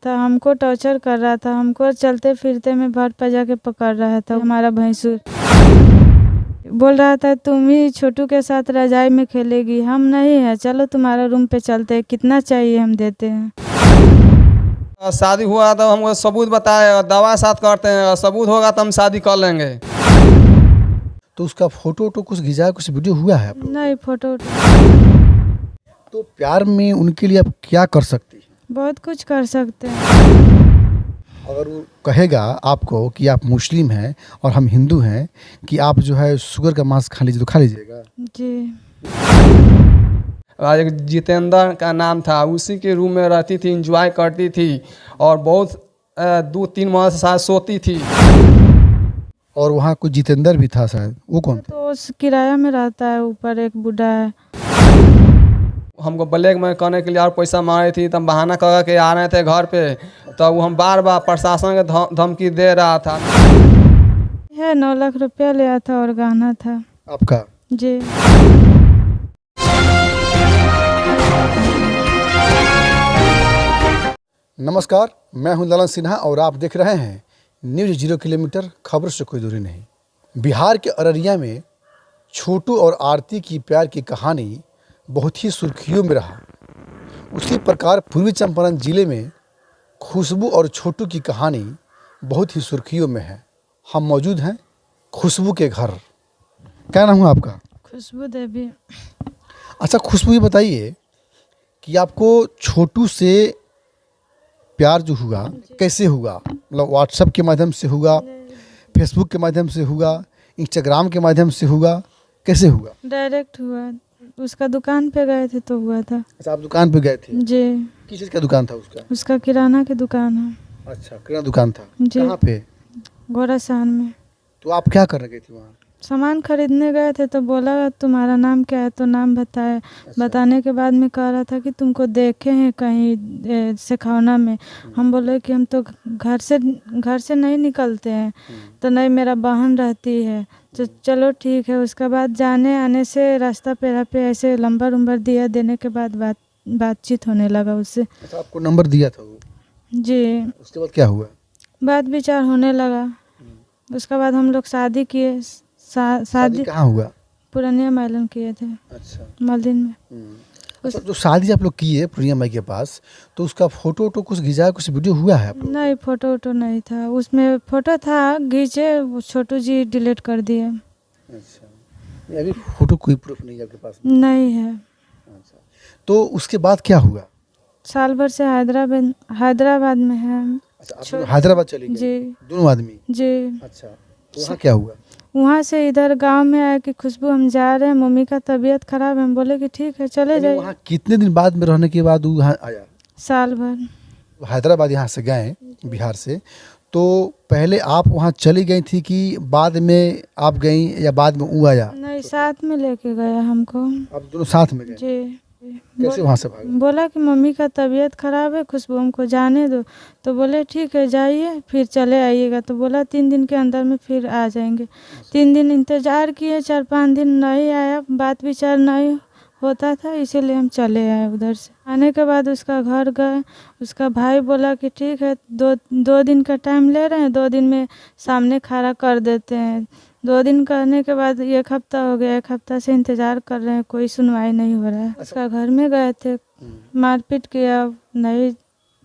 था, हमको टॉर्चर कर रहा था, हमको चलते फिरते में भर पजा के पकड़ रहा था। हमारा भैंसुर बोल रहा था तुम ही छोटू के साथ रजाई में खेलेगी, हम नहीं है, चलो तुम्हारा रूम पे चलते, कितना चाहिए हम देते हैं। शादी हुआ तो हमको सबूत बताए, दवा साथ करते हैं, सबूत होगा तो हम शादी कर लेंगे। तो उसका फोटो वोटो कुछ खिंचाया, कुछ वीडियो हुआ है आप लोगों नहीं फोटो तो प्यार में उनके लिए आप क्या कर सकती हैं? बहुत कुछ कर सकते हैं। अगर वो कहेगा आपको कि आप मुस्लिम हैं और हम हिंदू हैं, कि आप जो है शुगर का मांस खा लीजिए, तो खा लीजिएगा? जी। और एक जितेंद्र का नाम था, उसी के रूम में रहती थी, एंजॉय करती थी और बहुत 2-3 माह से साथ सोती थी। और वहाँ कोई जितेंद्र भी था शायद, वो कौन था? तो उस किराया में रहता है, ऊपर एक बूढ़ा है। हमको ब्लैक में करने के लिए और पैसा मांगी थी, तब बहाना कर के आ रहे थे घर पे, तो वो हम बार बार प्रशासन के धमकी दे रहा था। है 9 लाख रुपया लिया था और गहना था। आपका? जी। नमस्कार, मैं हूं ललन सिन्हा और आप देख रहे हैं न्यूज़ 0 किलोमीटर, खबर से कोई दूरी नहीं। बिहार के अररिया में छोटू और आरती की प्यार की कहानी बहुत ही सुर्खियों में रहा। उसी प्रकार पूर्वी चंपारण जिले में खुशबू और छोटू की कहानी बहुत ही सुर्खियों में है। हम मौजूद हैं खुशबू के घर। क्या नाम है आपका? खुशबू देवी। अच्छा खुशबू, ये बताइए कि आपको छोटू से प्यार जो हुआ कैसे हुआ? मतलब व्हाट्सएप के माध्यम से हुआ, फेसबुक के माध्यम से हुआ, इंस्टाग्राम के माध्यम से हुआ, कैसे हुआ? डायरेक्ट हुआ, उसका दुकान पे गए थे तो हुआ था। अच्छा, आप दुकान पे गए थे? जी। किस चीज़ का दुकान था उसका? उसका किराना की दुकान है। अच्छा, किराना दुकान था। जी। कहाँ पे? घोड़ासान में। तो आप क्या करने गए थे वहाँ? सामान खरीदने गए थे तो बोला तुम्हारा नाम क्या है, तो नाम बताया। बताने के बाद में कह रहा था कि तुमको देखे हैं कहीं सिखौना में। हम बोले कि हम तो घर से नहीं निकलते हैं। तो नहीं, मेरा बहन रहती है। तो चलो ठीक है। उसके बाद जाने आने से रास्ता पे ऐसे नंबर उम्बर दिया, देने के बाद बातचीत होने लगा उससे। अच्छा, आपको नंबर दिया था वो? जी। उसके बाद क्या हुआ? बात विचार होने लगा। उसके बाद हम लोग शादी किए। शादी कहाँ हुआ? पुरानिया माइलन किए थे। अच्छा, मालदीन में। अच्छा, जो शादी आप लोग किए पूर्णिया माई के पास, तो उसका फोटो वोटो कुछ खिंचाया, कुछ वीडियो हुआ है आप लोग? नहीं फोटो वोटो नहीं था उसमें। फोटो था खींचे, वो छोटू जी डिलीट कर दिए। अच्छा, अभी फोटो कोई प्रूफ नहीं है आपके पास? नहीं है। अच्छा, तो उसके बाद क्या हुआ? साल भर से हैदराबाद में है। अच्छा, आप लोग हैदराबाद चले गए? जी। दोनों आदमी? जी। अच्छा, तो वहाँ क्या हुआ? वहाँ से इधर गांव में आया कि खुशबू हम जा रहे हैं, मम्मी का तबीयत खराब है। हम बोले कि ठीक है चले जाइए। वहाँ कितने दिन बाद में रहने के बाद वो यहाँ आया? साल भर। हैदराबाद यहाँ से गए बिहार से, तो पहले आप वहाँ चली गई थी कि बाद में आप गई, या बाद में वो आया? नहीं, साथ में लेके गया हमको। आप दोनों साथ में गए? जी। कैसे वहाँ से भागे? बोला कि मम्मी का तबीयत खराब है, खुशबू हमको जाने दो। तो बोले ठीक है जाइए, फिर चले आइएगा। तो बोला 3 दिन के अंदर में फिर आ जाएंगे। 3 दिन इंतज़ार किए, 4-5 दिन नहीं आया, बात विचार नहीं होता था, इसीलिए हम चले आए उधर से। आने के बाद उसका घर गए। उसका भाई बोला कि ठीक है 2 दिन का टाइम ले रहे हैं, 2 दिन में सामने खड़ा कर देते हैं। 2 दिन करने के बाद 1 हफ्ता हो गया। 1 हफ्ता से इंतज़ार कर रहे हैं, कोई सुनवाई नहीं हो रहा है। उसका घर में गए थे, मारपीट किया, नहीं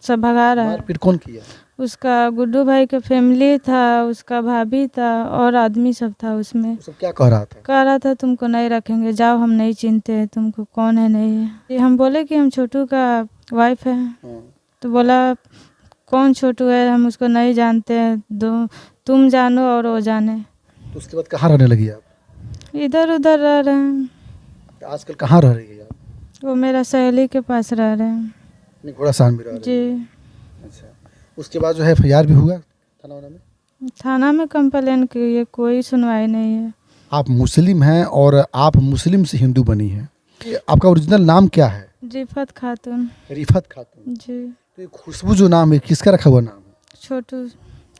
सब भगा रहा है। मारपीट कौन किया? उसका गुड्डू भाई का फैमिली था, उसका भाभी था और आदमी सब था उसमें। सब क्या कह रहा था? कह रहा था तुमको नहीं रखेंगे, जाओ, हम नहीं चिंते हैं तुमको, कौन है नहीं है। हम बोले कि हम छोटू का वाइफ है। तो बोला कौन छोटू है, हम उसको नहीं जानते हैं, तुम जानो और वो जाने। तो उसके बाद कहाँ रहने लगी आप? इधर उधर रह रहे हैं। आजकल कहाँ रह रही है आप? वो मेरा सहेली के पास रह रहे हैं। घोड़ासान में रह रही है? जी। अच्छा, उसके बाद जो है FIR भी हुआ थाना में? थाना में कंप्लेन की है, कोई सुनवाई नहीं है। आप मुस्लिम हैं और आप मुस्लिम से हिंदू बनी हैं, आपका ओरिजिनल नाम क्या है? रिफत खातून। रिफत खातून। जी। तो ये खुशबू जो नाम है, किसका रखा हुआ नाम है? छोटू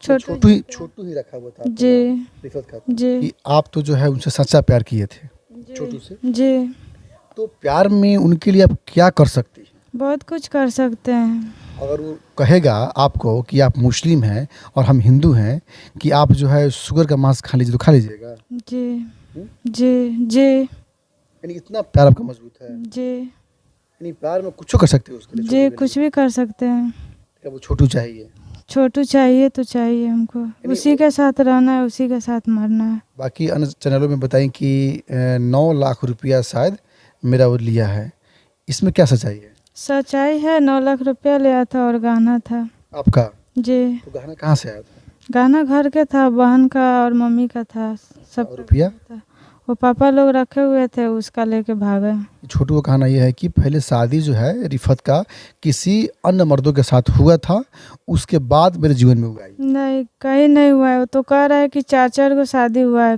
छोटू ही रखा हुआ था? जी। रिफत खातून जी। कि आप तो जो है उनसे सच्चा प्यार किए थे छोटू से? जी। तो प्यार में उनके लिए आप क्या कर सकती हैं? बहुत कुछ कर सकते हैं। अगर वो कहेगा आपको कि आप मुस्लिम हैं और हम हिंदू हैं, कि आप जो है शुगर का मांस खा लीजिए, तो खा लीजिएगा? जी जी जी यानी इतना प्यार आपका मजबूत है, जी यानी प्यार में कुछ कर सकते हो उसके लिए? जी कुछ भी कर सकते हैं। क्या वो छोटू चाहिए? छोटू चाहिए तो चाहिए हमको, उसी के साथ रहना है, उसी के साथ मरना है। बाकी अन्य चैनलों में बताएं कि 9 लाख रुपया शायद मेरा वो लिया है, इसमें क्या सच्चाई है? सच्चाई है, 9 लाख रुपया लिया था और गहना था। आपका? जी तो गहना कहाँ से आया था? गहना घर के था, बहन का और मम्मी का था, सब और रुपया? था। वो पापा लोग रखे हुए थे, उसका लेके भागे। छोटू का कहना यह है कि पहले शादी जो है रिफत का किसी अन्य मर्दों के साथ हुआ था, उसके बाद मेरे जीवन में हुआ है। नहीं, कहीं नहीं हुआ है। वो तो कह रहा है कि 4 को शादी हुआ है,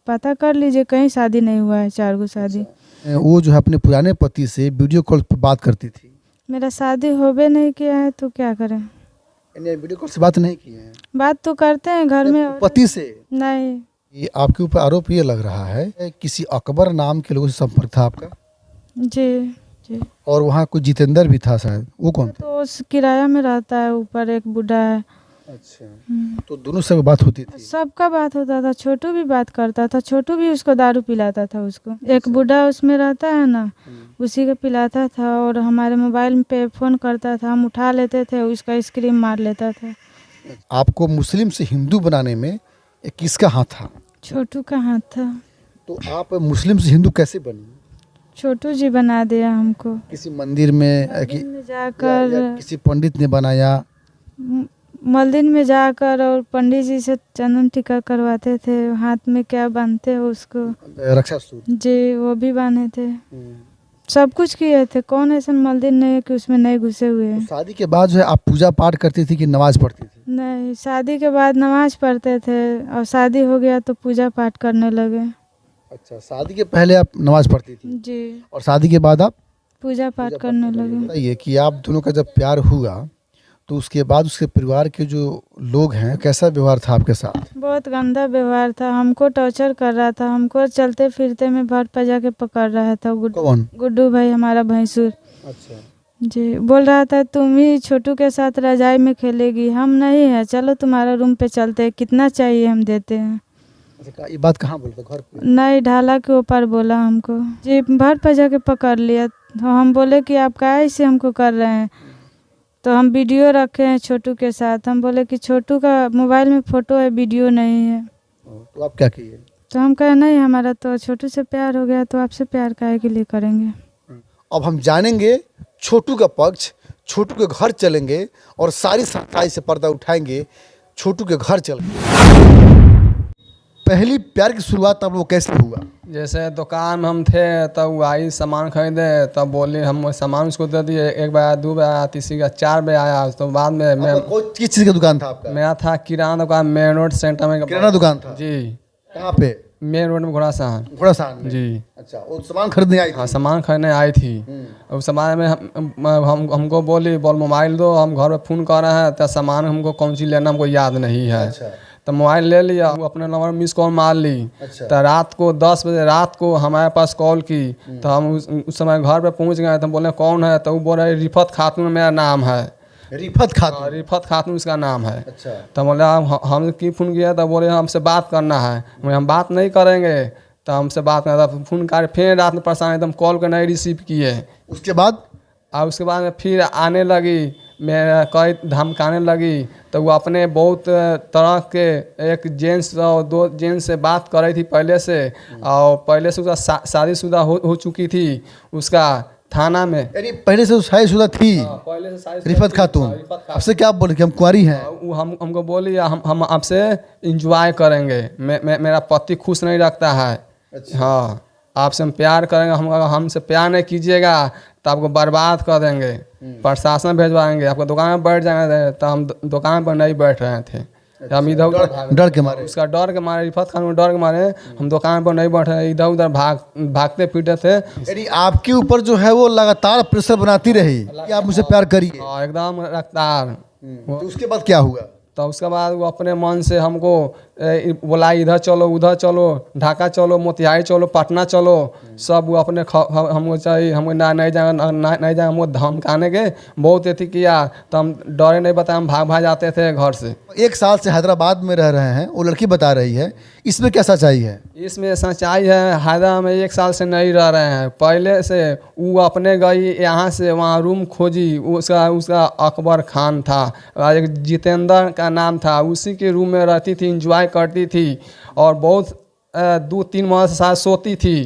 पता कर लीजिए, कहीं शादी नहीं हुआ है, 4 को शादी। वो जो है अपने पुराने पति से वीडियो कॉल पर बात करती थी। मेरा शादी होबे नहीं किया है तो क्या करें? यानी वीडियो कॉल से बात नहीं की है? बात तो करते हैं घर में और पति से? नहीं। ये आपके ऊपर आरोप ये लग रहा है किसी अकबर नाम के लोगों से संपर्क था आपका? जी जी और वहाँ कोई जितेंद्र भी था शायद, वो कौन था? तो उस किराया में रहता है, ऊपर एक बूढ़ा है। अच्छा, तो दोनों से बात होती थी? सबका बात होता था, छोटू भी बात करता था, छोटू भी उसको दारू पिलाता था उसको। एक बूढ़ा उसमें रहता है ना, उसी को पिलाता था और हमारे मोबाइल पे फ़ोन करता था, हम उठा लेते थे, उसका स्क्रीन मार लेता था। आपको मुस्लिम से हिंदू बनाने में किसका हाथ था? छोटू का हाथ था। तो आप मुस्लिम से हिंदू कैसे बनी? छोटू जी बना दिया हमको। किसी मंदिर में मंदिर में या जाकर, किसी पंडित ने बनाया? मंदिर में जाकर और पंडित जी से चंदन टीका करवाते थे, हाथ में क्या बांधते हो उसको, रक्षा सूत्र? जी वो भी बांधे थे, सब कुछ किए थे। कौन ऐसा मंदिर नहीं है कि उसमें नहीं घुसे हुए हैं। तो शादी के बाद जो है आप पूजा पाठ करती थी कि नमाज पढ़ती थी? नहीं, शादी के बाद नमाज पढ़ते थे और शादी हो गया तो पूजा पाठ करने लगे। अच्छा, शादी के पहले आप नमाज पढ़ती थी जी, और शादी के बाद आप पूजा पाठ करने लगे। बताइए कि आप दोनों का जब प्यार हुआ तो उसके बाद उसके परिवार के जो लोग हैं, कैसा व्यवहार था आपके साथ? बहुत गंदा व्यवहार था, हमको टॉर्चर कर रहा था, हमको चलते फिरते में भर पजा के पकड़ रहा था। कौन? गुड्डू भाई, हमारा भैंसुर। अच्छा, जी, बोल रहा था तुम ही छोटू के साथ रजाई में खेलेगी, हम नहीं है, चलो तुम्हारा रूम पे चलते हैं, कितना चाहिए हम देते हैं। अच्छा, ये बात कहाँ बोलते? घर पे? नहीं, ढाला के ऊपर बोला हमको। जी, भर पजा के पकड़ लिया। तो हम बोले कि आप काहे से हमको कर रहे हैं, तो हम वीडियो रखे हैं छोटू के साथ। हम बोले कि छोटू का मोबाइल में फ़ोटो है, वीडियो नहीं है। तो आप क्या किए? तो हम कहे नहीं, हमारा तो छोटू से प्यार हो गया, तो आपसे प्यार काहे के लिए करेंगे। अब हम जानेंगे छोटू का पक्ष, छोटू के घर चलेंगे और सारी सच्चाई से पर्दा उठाएंगे। छोटू के घर चल पहली प्यार की शुरुआत तब वो कैसे हुआ? जैसे दुकान में हम थे तब वो आई सामान खरीदे, तब बोली, हम सामान उसको दे दिए। एक बार आया, 2 बार आया, तीसरी का 4 बार आया। तो बाद में मैं किस चीज़ का दुकान था आपका? मेरा था किराना दुकान, मेन रोड सेंटर में। किराना दुकान था? जी। कहाँ पे? मेन रोड में, घोड़ासान। घोड़ासान में? जी। अच्छा, वो सामान खरीदने आई थी? हाँ, सामान खरीदने आई थी। उस सामान में हमको बोली, बोल मोबाइल दो, हम घर में फ़ोन कर रहे हैं, तो सामान हमको कौन सी लेना हमको याद नहीं है। अच्छा, तो मोबाइल ले लिया, वो अपने नंबर मिस कॉल मार ली। अच्छा। तो रात को 10 बजे रात को हमारे पास कॉल की, तो हम उस समय घर पे पहुंच गए। तो बोले कौन है, तो वो बोल रहे रिफत खातून मेरा नाम है। रिफत खातून? रिफत खातून उसका नाम है। अच्छा। तो बोले हम की फ़ोन किया, तो बोले हमसे बात करना है। बोले हम बात नहीं करेंगे, तो हमसे बात करना था। फ़ोन कर फिर रात में परेशान, एकदम कॉल को नहीं रिसीव किए। उसके बाद? और उसके बाद में फिर आने लगी, मैं कई धमकाने लगी। तो वो अपने बहुत तरह के, एक जेंट्स और 2 जेंट्स से बात कर रही थी पहले से, और पहले से उसका शादीशुदा हो चुकी थी उसका थाना में। यानी पहले से शादीशुदा थी? पहले से शादीशुदा रिफत थी। खातून? रिफत खातून। आपसे क्या बोले कि हम कुंवारी हैं? वो हमको बोली हम आपसे इंजॉय करेंगे, मेरा पति खुश नहीं रखता है। अच्छा। हाँ, आपसे हम प्यार करेंगे, हमसे प्यार नहीं कीजिएगा तो आपको बर्बाद कर देंगे, प्रशासन भेजवाएंगे, आपको दुकान में बैठ जाएंगे। तो हम दुकान पर नहीं बैठ रहे थे। हम इधर उधर डर के मारे? उसका डर के मारे, रिफत खान डर के मारे हम दुकान पर नहीं बैठे, इधर उधर भागते फिरते थे। यानी आपके ऊपर जो है वो लगातार प्रेशर बनाती रही कि आप मुझसे प्यार करिए? एकदम रफ्तार। तो उसके बाद क्या हुआ? तो उसके बाद वो अपने मन से हमको बोला इधर चलो उधर चलो, ढाका चलो, मोतिहारी चलो, पटना चलो, सब वो अपने हमको चाहिए, हमको नहीं जाएगा हमको धमकाने के बहुत अथी किया। तो हम डरे नहीं बताए, हम भाग जाते थे घर से। 1 साल से हैदराबाद में रह रहे हैं, वो लड़की बता रही है, इसमें क्या सच्चाई है? इसमें सच्चाई है, हैदराबाद में 1 साल से नहीं रह रहे हैं। पहले से वो अपने गई यहाँ से वहाँ रूम खोजी, उसका अकबर खान था, एक जितेंद्र का नाम था, उसी के रूम में रहती थी, इंजॉय करती थी और बहुत 2-3 माह से साथ सोती थी।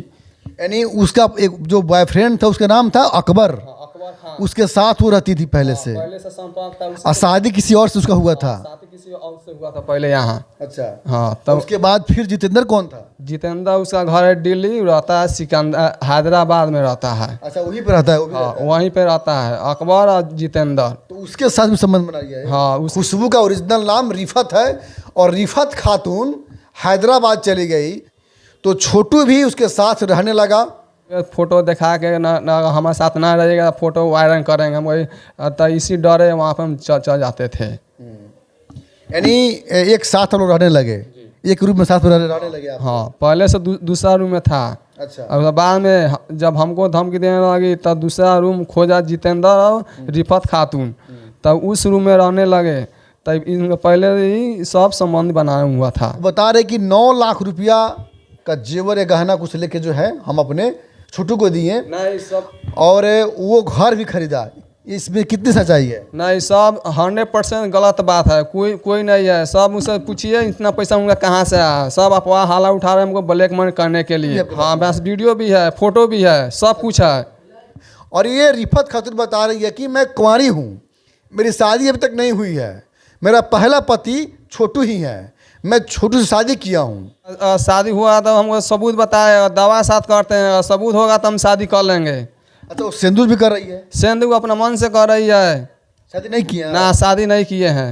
यानी उसका एक जो बॉयफ्रेंड था उसका नाम था अकबर, अकबर खान, उसके साथ वो रहती थी पहले से संपर्क था और शादी किसी और से उसका हुआ था? शादी किसी और से हुआ था पहले यहाँ। अच्छा। हाँ, तो उसके बाद फिर जितेंद्र कौन था? जितेंद्र उसका घर है दिल्ली, रहता है सिकंदर, हैदराबाद में रहता है। अच्छा, वहीं पे रहता है वो भी? हाँ, वहीं पे रहता है अकबर और जितेंद्र। तो उसके साथ भी संबंध बना लिया है? हाँ, खुशबू का ओरिजिनल नाम रिफत है और रिफत खातून हैदराबाद चली गई तो छोटू भी उसके साथ रहने लगा। फोटो दिखा के ना हमारे साथ ना रहेगा, फोटो वायरल करेंगे हम, वही तो इसी डरे वहाँ पे हम चल जाते थे। यानी एक साथ हम लोग रहने लगे, एक रूम में साथ में रहने लगे आप? हाँ, पहले से दूसरा रूम में था। अच्छा। और बाद में जब हमको धमकी देने लगी तब दूसरा रूम खोजा जितेंद्र और रिफत खातून, तब उस रूम में रहने लगे। तब इनका पहले ही सब संबंध बनाया हुआ था। बता रहे कि 9 लाख रुपया का जेवर गहना कुछ लेके जो है हम अपने छोटू को दिए, नहीं सब, और वो घर भी खरीदा। इसमें कितनी सच्चाई है? नहीं, सब 100% गलत बात है, कोई नहीं है। सब मुझसे पूछिए इतना पैसा उनका कहाँ से आया, सब अफवाह हाला उठा रहे हैं हमको ब्लैक मनी करने के लिए। हाँ, बस वीडियो भी है, फोटो भी है, सब कुछ है। और ये रिफत खातून बता रही है कि मैं कुंवारी हूँ, मेरी शादी अभी तक नहीं हुई है, मेरा पहला पति छोटू ही है, मैं छोटू से शादी किया हूँ। शादी हुआ तो हमको सबूत बताए, दवा साथ करते हैं, सबूत होगा तो हम शादी कर लेंगे। अच्छा, वो सिंदूर भी कर रही है? सिंदूर अपना मन से कर रही है, शादी नहीं किया? ना शादी नहीं किए हैं।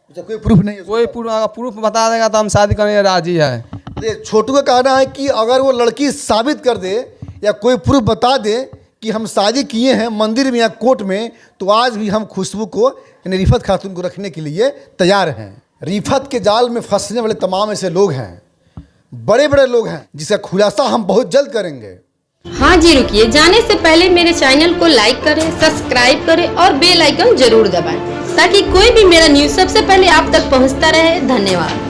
अच्छा, कोई प्रूफ नहीं है? कोई प्रूफ बता देगा तो हम शादी करने राजी है। छोटू का कहना है कि अगर वो लड़की साबित कर दे या कोई प्रूफ बता दे कि हम शादी किए हैं मंदिर में या कोर्ट में, तो आज भी हम खुशबू को यानी रिफत खातून को रखने के लिए तैयार हैं। रिफत के जाल में फंसने वाले तमाम ऐसे लोग हैं, बड़े बड़े लोग हैं, जिसका खुलासा हम बहुत जल्द करेंगे। हाँ जी, रुकिए, जाने से पहले मेरे चैनल को लाइक करें, सब्सक्राइब करें और बेल आइकन जरूर दबाएं ताकि कोई भी मेरा न्यूज़ सबसे पहले आप तक पहुंचता रहे। धन्यवाद।